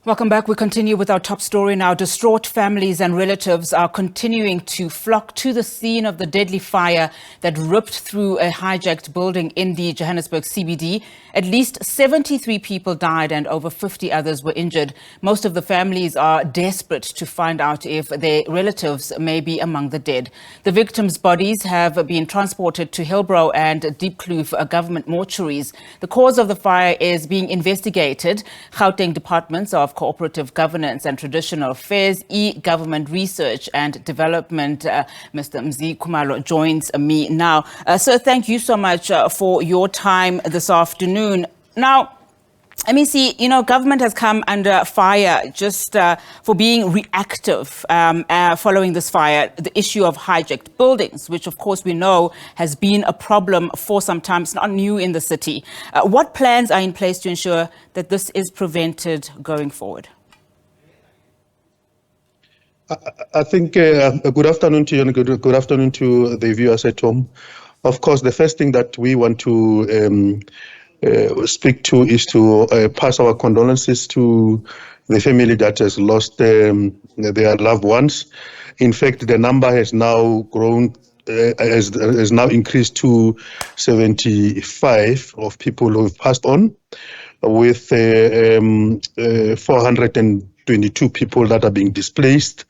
Welcome back. We continue with our top story now. Distraught families and relatives are continuing to flock to the scene of the deadly fire that ripped through a hijacked building in the Johannesburg CBD. At least 73 people died and over 50 others were injured. Most of the families are desperate to find out if their relatives may be among the dead. The victims' bodies have been transported to Hillbrow and Diepkloof government mortuaries. The cause of the fire is being investigated. Gauteng departments of Cooperative Governance and Traditional Affairs, E-Government Research and Development. Mr. Khumalo joins me now. Sir, thank you so much for your time this afternoon. Now, let me see, government has come under fire just for being reactive following this fire. The issue of hijacked buildings, which of course we know has been a problem for some time. It's not new in the city. What plans are in place to ensure that this is prevented going forward? I think good afternoon to you and good afternoon to the viewers at home. Of course, the first thing that we want to speak to is to pass our condolences to the family that has lost their loved ones. In fact, the number has now grown, has now increased to 75 of people who have passed on, with 422 people that are being displaced.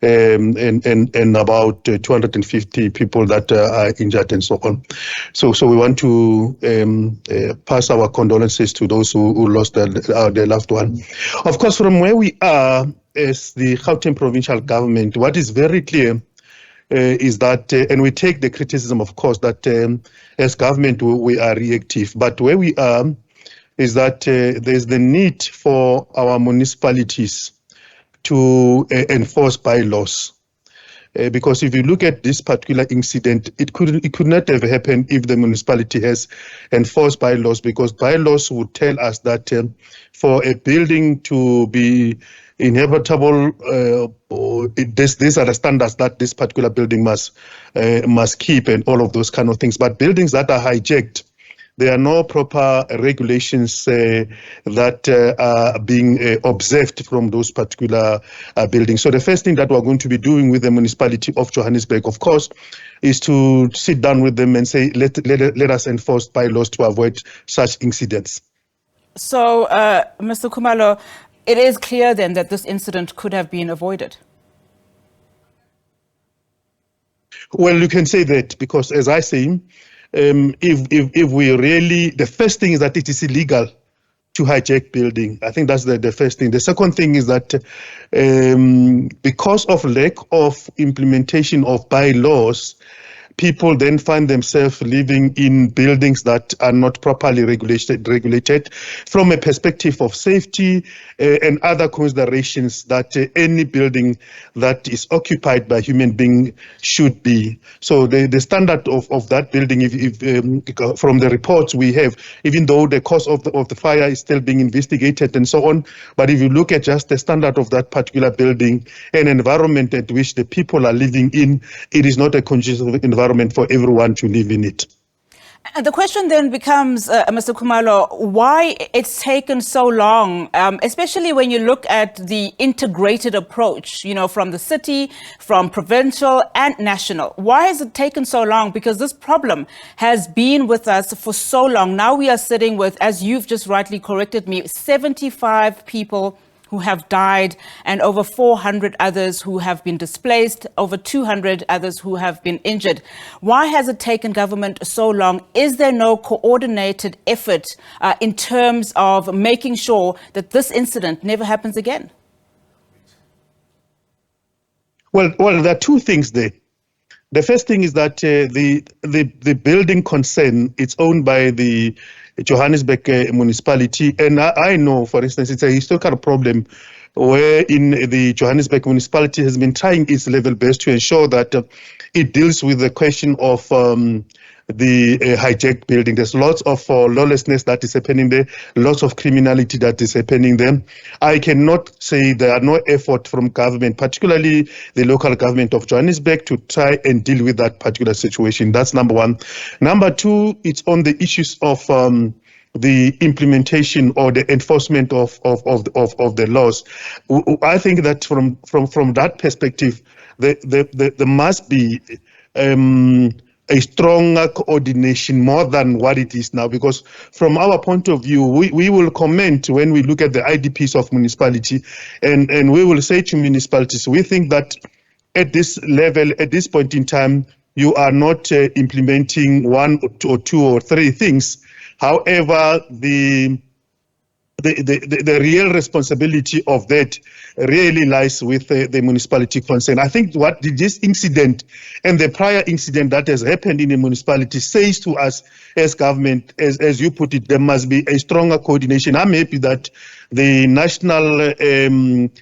And about 250 people that are injured and so on. So we want to pass our condolences to those who lost their loved one. Of course, from where we are as the Gauteng provincial government, what is very clear is that, and we take the criticism, of course, that as government we are reactive, but where we are is that there's the need for our municipalities to enforce bylaws. Because if you look at this particular incident, it could not have happened if the municipality has enforced bylaws, because bylaws would tell us that for a building to be inhabitable, these are the standards that this particular building must keep and all of those kind of things. But buildings that are hijacked, there are no proper regulations that are being observed from those particular buildings. So the first thing that we're going to be doing with the municipality of Johannesburg, of course, is to sit down with them and say, let us enforce bylaws to avoid such incidents. So, Mr. Khumalo, it is clear then that this incident could have been avoided. Well, you can say that, because as I say, if we really, the first thing is that it is illegal to hijack building. I think that's the first thing. The second thing is that because of lack of implementation of bylaws, people then find themselves living in buildings that are not properly regulated from a perspective of safety and other considerations that any building that is occupied by human being should be. So the standard of that building, if from the reports we have, even though the cause of the fire is still being investigated and so on, but if you look at just the standard of that particular building, an environment at which the people are living in, it is not a conducive environment for everyone to live in it. And the question then becomes, Mr. Khumalo, why it's taken so long, especially when you look at the integrated approach, from the city, from provincial and national. Why has it taken so long? Because this problem has been with us for so long. Now we are sitting with, as you've just rightly corrected me, 75 people who have died and over 400 others who have been displaced, over 200 others who have been injured. Why has it taken government so long? Is there no coordinated effort in terms of making sure that this incident never happens again? Well, there are two things there. The first thing is that the building concern, it's owned by the Johannesburg municipality, and I know, for instance, it's a historical problem where in the Johannesburg municipality has been trying its level best to ensure that it deals with the question of the hijacked building. There's lots of lawlessness that is happening there, lots of criminality that is happening there. I cannot say there are no effort from government, particularly the local government of Johannesburg, to try and deal with that particular situation. That's number one. Number two, it's on the issues of the implementation or the enforcement of the laws. I think that from that perspective, there must be a stronger coordination more than what it is now, because from our point of view, we will comment when we look at the IDPs of municipality, and we will say to municipalities, we think that at this level, at this point in time, you are not implementing one or two or three things. However, the real responsibility of that really lies with the municipality concerned. I think what this incident and the prior incident that has happened in the municipality says to us as government, as you put it, there must be a stronger coordination. I'm happy that the National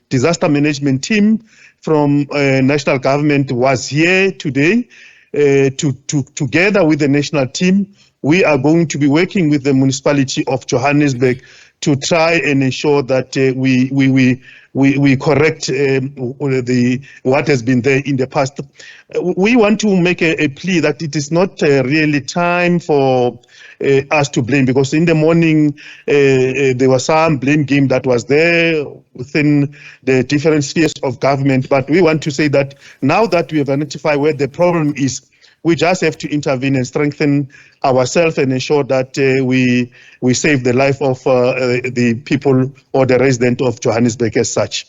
Disaster Management Team from national government was here today together with the national team. We are going to be working with the municipality of Johannesburg to try and ensure that we correct what has been there in the past. We want to make a plea that it is not really time for us to blame, because in the morning there was some blame game that was there within the different spheres of government. But we want to say that now that we have identified where the problem is, we just have to intervene and strengthen ourselves and ensure that we save the life of the people or the resident of Johannesburg as such.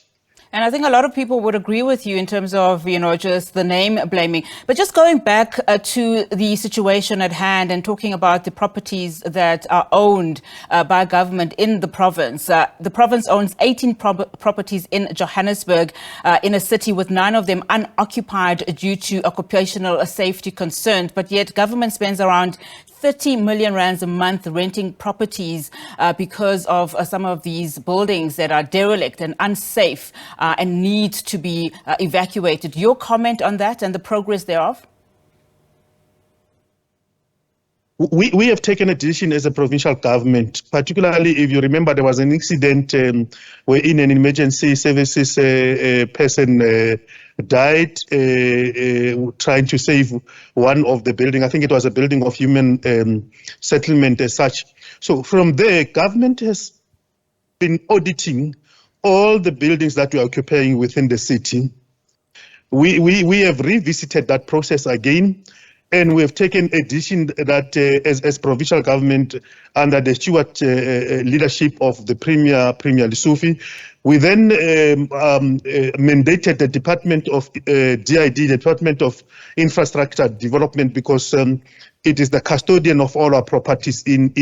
And I think a lot of people would agree with you in terms of, just the name blaming. But just going back to the situation at hand and talking about the properties that are owned by government in the province. The province owns 18 properties in Johannesburg, in a city with 9 of them unoccupied due to occupational safety concerns. But yet government spends around 30 million rands a month renting properties because of some of these buildings that are derelict and unsafe and need to be evacuated. Your comment on that and the progress thereof? We have taken a decision as a provincial government, particularly if you remember there was an incident where in an emergency services person died trying to save one of the building. I think it was a building of human settlement as such. So from there, government has been auditing all the buildings that we are occupying within the city. We have revisited that process again. And we have taken a decision that as provincial government under the steward leadership of the Premier Lesufi, we then mandated the Department of DID, Department of Infrastructure Development, because it is the custodian of all our properties in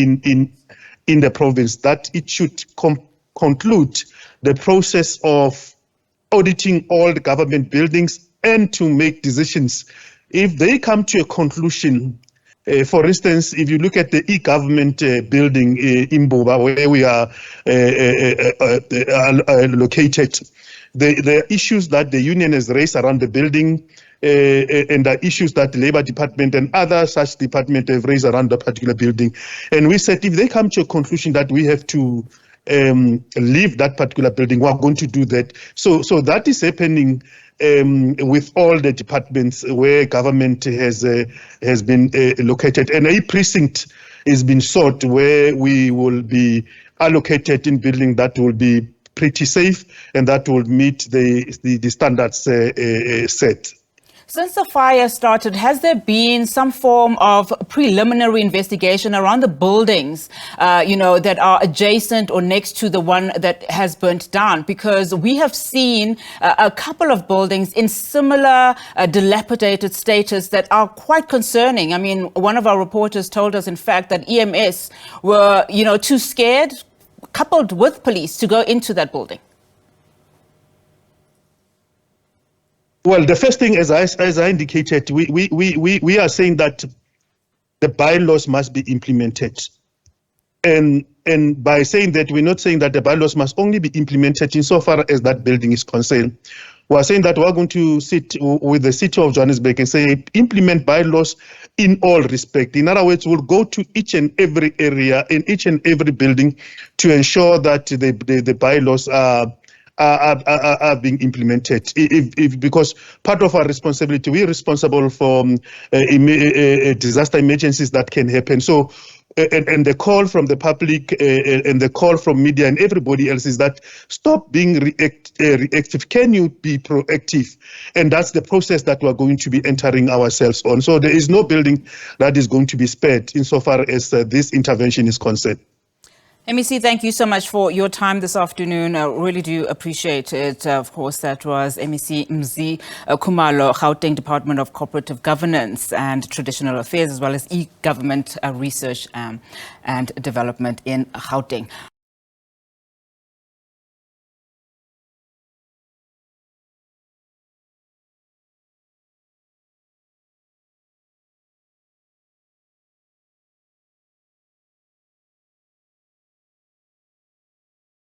the province, that it should conclude the process of auditing all the government buildings and to make decisions. If they come to a conclusion, for instance, if you look at the e-government building in Boba, where we are located, the issues that the union has raised around the building and the issues that the Labour Department and other such departments have raised around the particular building. And we said if they come to a conclusion that we have to leave that particular building, we're going to do that. So that is happening with all the departments where government has been located, and a precinct is being sought where we will be allocated in building that will be pretty safe and that will meet the standards set. Since the fire started, has there been some form of preliminary investigation around the buildings, that are adjacent or next to the one that has burnt down? Because we have seen a couple of buildings in similar dilapidated status that are quite concerning. I mean, one of our reporters told us, in fact, that EMS were, too scared, coupled with police, to go into that building. Well, the first thing, as I indicated, we are saying that the bylaws must be implemented. And by saying that, we're not saying that the bylaws must only be implemented insofar as that building is concerned. We're saying that we're going to sit with the city of Johannesburg and say, implement bylaws in all respect. In other words, we'll go to each and every area, in each and every building, to ensure that the bylaws are being implemented. Because part of our responsibility, we're responsible for disaster emergencies that can happen. So and the call from the public and the call from media and everybody else is that stop being reactive. Can you be proactive? And that's the process that we're going to be entering ourselves on. So there is no building that is going to be spared insofar as this intervention is concerned. MEC, thank you so much for your time this afternoon. I really do appreciate it. Of course, that was MEC Mzi Khumalo, Gauteng Department of Cooperative Governance and Traditional Affairs, as well as e-government research and development in Gauteng.